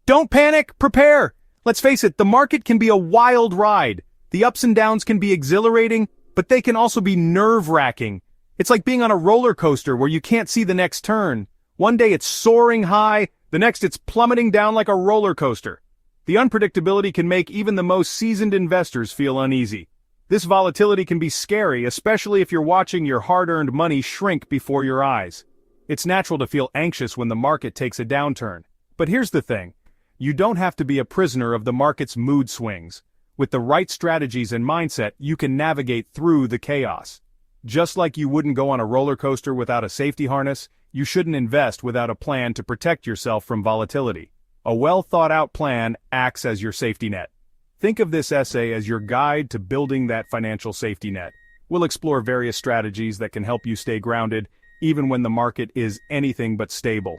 Don't panic, prepare! Let's face it, the market can be a wild ride. The ups and downs can be exhilarating, but they can also be nerve-wracking. It's like being on a roller coaster where you can't see the next turn. One day it's soaring high, the next it's plummeting down like a roller coaster. The unpredictability can make even the most seasoned investors feel uneasy. This volatility can be scary, especially if you're watching your hard-earned money shrink before your eyes. It's natural to feel anxious when the market takes a downturn. But here's the thing. You don't have to be a prisoner of the market's mood swings. With the right strategies and mindset, you can navigate through the chaos. Just like you wouldn't go on a roller coaster without a safety harness, you shouldn't invest without a plan to protect yourself from volatility. A well-thought-out plan acts as your safety net. Think of this essay as your guide to building that financial safety net. We'll explore various strategies that can help you stay grounded, even when the market is anything but stable.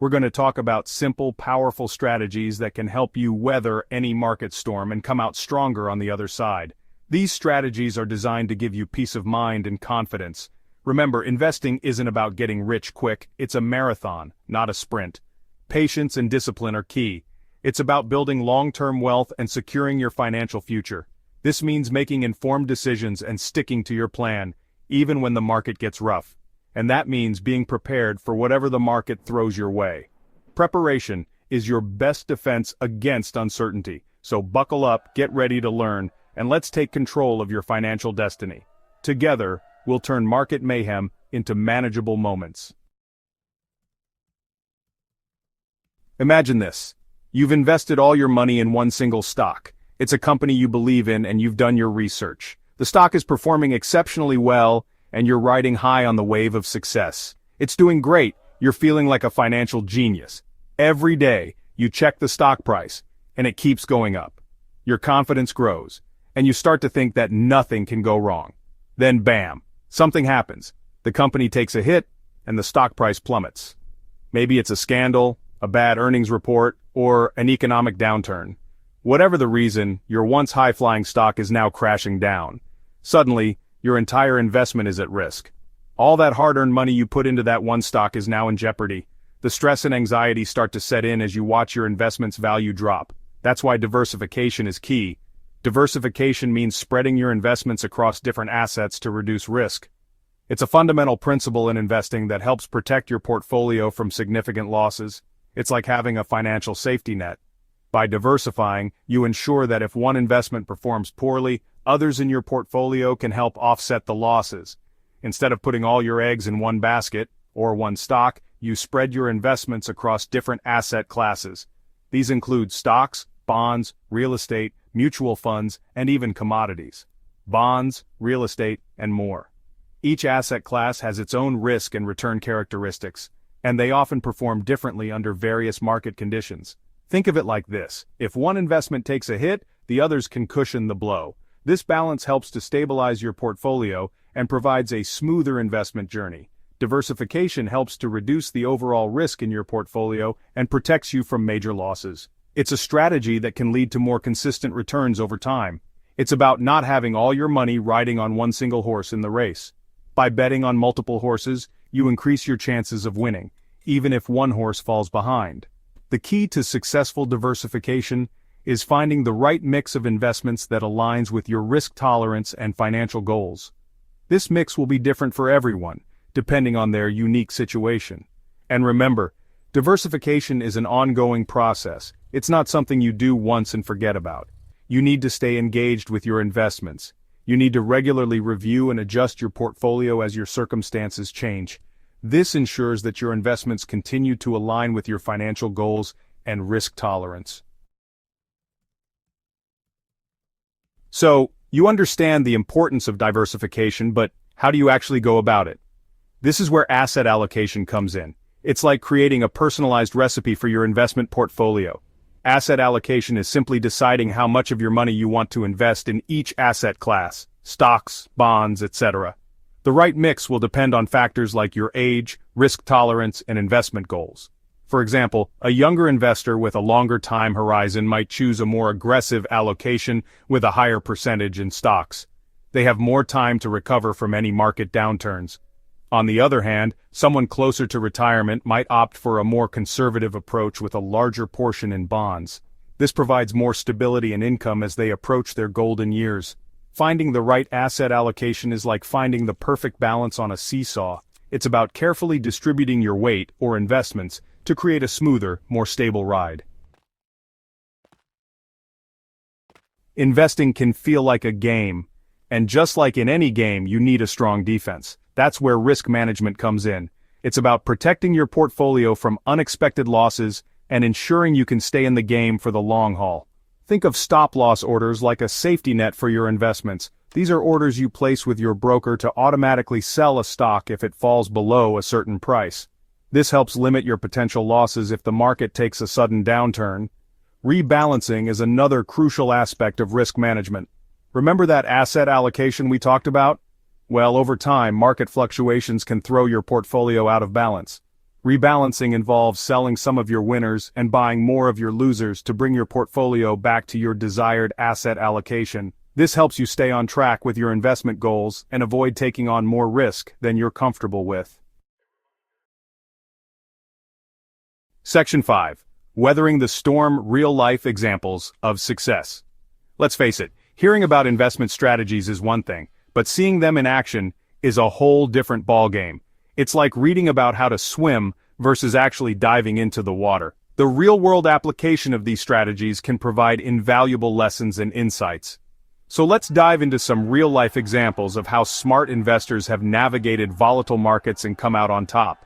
We're going to talk about simple, powerful strategies that can help you weather any market storm and come out stronger on the other side. These strategies are designed to give you peace of mind and confidence. Remember, investing isn't about getting rich quick, it's a marathon, not a sprint. Patience and discipline are key. It's about building long-term wealth and securing your financial future. This means making informed decisions and sticking to your plan, even when the market gets rough. And that means being prepared for whatever the market throws your way. Preparation is your best defense against uncertainty. So buckle up, get ready to learn, and let's take control of your financial destiny. Together, we'll turn market mayhem into manageable moments. Imagine this. You've invested all your money in one single stock. It's a company you believe in and you've done your research. The stock is performing exceptionally well, and you're riding high on the wave of success. It's doing great. You're feeling like a financial genius. Every day, you check the stock price, and it keeps going up. Your confidence grows, and you start to think that nothing can go wrong. Then bam, something happens. The company takes a hit, and the stock price plummets. Maybe it's a scandal, a bad earnings report, or an economic downturn. Whatever the reason, your once high-flying stock is now crashing down. Suddenly, your entire investment is at risk. All that hard-earned money you put into that one stock is now in jeopardy. The stress and anxiety start to set in as you watch your investment's value drop. That's why diversification is key. Diversification means spreading your investments across different assets to reduce risk. It's a fundamental principle in investing that helps protect your portfolio from significant losses. It's like having a financial safety net. By diversifying, you ensure that if one investment performs poorly, others in your portfolio can help offset the losses. Instead of putting all your eggs in one basket, or one stock, you spread your investments across different asset classes. These include stocks, bonds, real estate, mutual funds, and even commodities. Bonds, real estate, and more. Each asset class has its own risk and return characteristics, and they often perform differently under various market conditions. Think of it like this. If one investment takes a hit, the others can cushion the blow. This balance helps to stabilize your portfolio and provides a smoother investment journey. Diversification helps to reduce the overall risk in your portfolio and protects you from major losses. It's a strategy that can lead to more consistent returns over time. It's about not having all your money riding on one single horse in the race. By betting on multiple horses, you increase your chances of winning, even if one horse falls behind. The key to successful diversification is finding the right mix of investments that aligns with your risk tolerance and financial goals. This mix will be different for everyone, depending on their unique situation. And remember, diversification is an ongoing process. It's not something you do once and forget about. You need to stay engaged with your investments. You need to regularly review and adjust your portfolio as your circumstances change. This ensures that your investments continue to align with your financial goals and risk tolerance. So, you understand the importance of diversification, but how do you actually go about it? This is where asset allocation comes in. It's like creating a personalized recipe for your investment portfolio. Asset allocation is simply deciding how much of your money you want to invest in each asset class, stocks, bonds, etc. The right mix will depend on factors like your age, risk tolerance, and investment goals. For example, a younger investor with a longer time horizon might choose a more aggressive allocation with a higher percentage in stocks. They have more time to recover from any market downturns. On the other hand, someone closer to retirement might opt for a more conservative approach with a larger portion in bonds. This provides more stability and income as they approach their golden years. Finding the right asset allocation is like finding the perfect balance on a seesaw. It's about carefully distributing your weight, or investments, to create a smoother, more stable ride. Investing can feel like a game, and just like in any game, you need a strong defense. That's where risk management comes in. It's about protecting your portfolio from unexpected losses and ensuring you can stay in the game for the long haul. Think of stop-loss orders like a safety net for your investments. These are orders you place with your broker to automatically sell a stock if it falls below a certain price. This helps limit your potential losses if the market takes a sudden downturn. Rebalancing is another crucial aspect of risk management. Remember that asset allocation we talked about? Well, over time, market fluctuations can throw your portfolio out of balance. Rebalancing involves selling some of your winners and buying more of your losers to bring your portfolio back to your desired asset allocation. This helps you stay on track with your investment goals and avoid taking on more risk than you're comfortable with. Section 5. Weathering the Storm: Real-Life Examples of Success. Let's face it, hearing about investment strategies is one thing, but seeing them in action is a whole different ballgame. It's like reading about how to swim versus actually diving into the water. The real-world application of these strategies can provide invaluable lessons and insights. So let's dive into some real-life examples of how smart investors have navigated volatile markets and come out on top.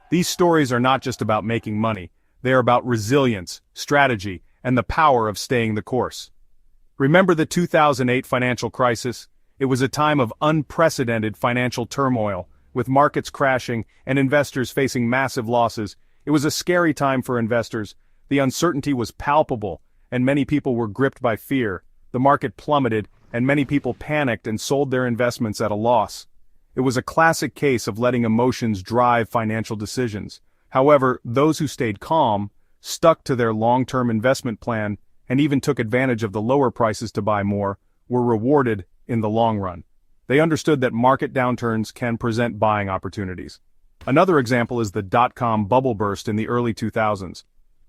These stories are not just about making money, they are about resilience, strategy, and the power of staying the course. Remember the 2008 financial crisis? It was a time of unprecedented financial turmoil, with markets crashing and investors facing massive losses. It was a scary time for investors. The uncertainty was palpable, and many people were gripped by fear. The market plummeted, and many people panicked and sold their investments at a loss. It was a classic case of letting emotions drive financial decisions. However, those who stayed calm, stuck to their long-term investment plan, and even took advantage of the lower prices to buy more, were rewarded in the long run. They understood that market downturns can present buying opportunities. Another example is the dot-com bubble burst in the early 2000s.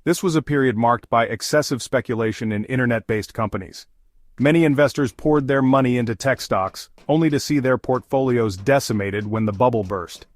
This was a period marked by excessive speculation in internet-based companies. Many investors poured their money into tech stocks, only to see their portfolios decimated when the bubble burst.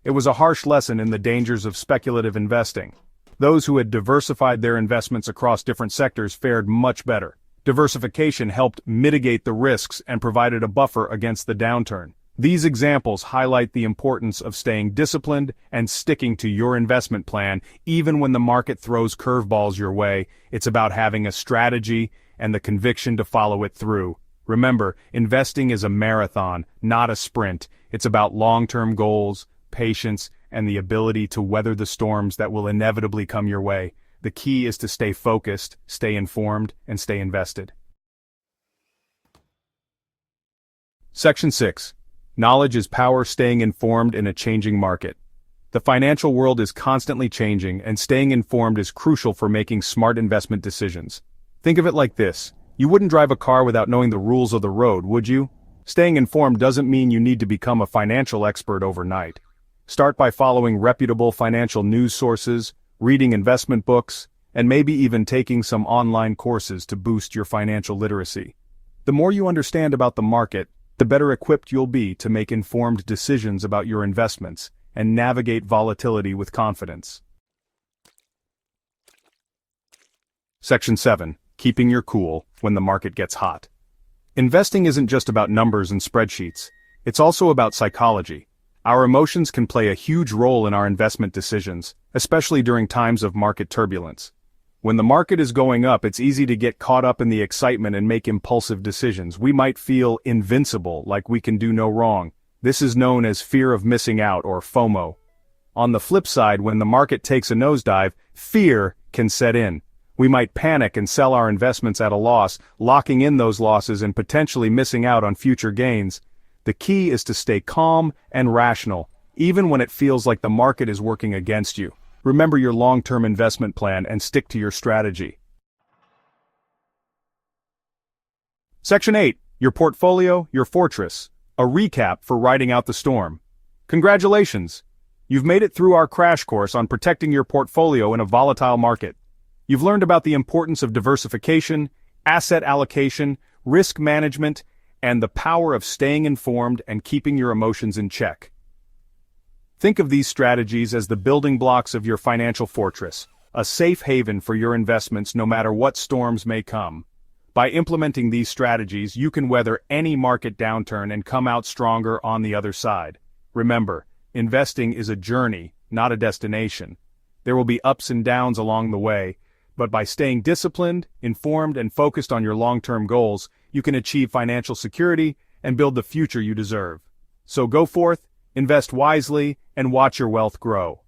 It was a harsh lesson in the dangers of speculative investing. Those who had diversified their investments across different sectors fared much better. Diversification helped mitigate the risks and provided a buffer against the downturn. These examples highlight the importance of staying disciplined and sticking to your investment plan even when the market throws curveballs your way. It's about having a strategy and the conviction to follow it through. Remember, investing is a marathon, not a sprint. It's about long-term goals, patience, and the ability to weather the storms that will inevitably come your way. The key is to stay focused, stay informed, and stay invested. Section 6. Knowledge is power: staying informed in a changing market. The financial world is constantly changing, and staying informed is crucial for making smart investment decisions. Think of it like this. You wouldn't drive a car without knowing the rules of the road, would you? Staying informed doesn't mean you need to become a financial expert overnight. Start by following reputable financial news sources, reading investment books, and maybe even taking some online courses to boost your financial literacy. The more you understand about the market, the better equipped you'll be to make informed decisions about your investments and navigate volatility with confidence. Section 7. Keeping your cool when the market gets hot. Investing isn't just about numbers and spreadsheets. It's also about psychology. Our emotions can play a huge role in our investment decisions, especially during times of market turbulence. When the market is going up, it's easy to get caught up in the excitement and make impulsive decisions. We might feel invincible, like we can do no wrong. This is known as fear of missing out, or FOMO. On the flip side, when the market takes a nosedive, fear can set in. We might panic and sell our investments at a loss, locking in those losses and potentially missing out on future gains. The key is to stay calm and rational, even when it feels like the market is working against you. Remember your long-term investment plan and stick to your strategy. Section 8. Your portfolio, your fortress. A recap for riding out the storm. Congratulations! You've made it through our crash course on protecting your portfolio in a volatile market. You've learned about the importance of diversification, asset allocation, risk management, and the power of staying informed and keeping your emotions in check. Think of these strategies as the building blocks of your financial fortress, a safe haven for your investments no matter what storms may come. By implementing these strategies, you can weather any market downturn and come out stronger on the other side. Remember, investing is a journey, not a destination. There will be ups and downs along the way, but by staying disciplined, informed, and focused on your long-term goals, you can achieve financial security and build the future you deserve. So go forth, invest wisely, and watch your wealth grow.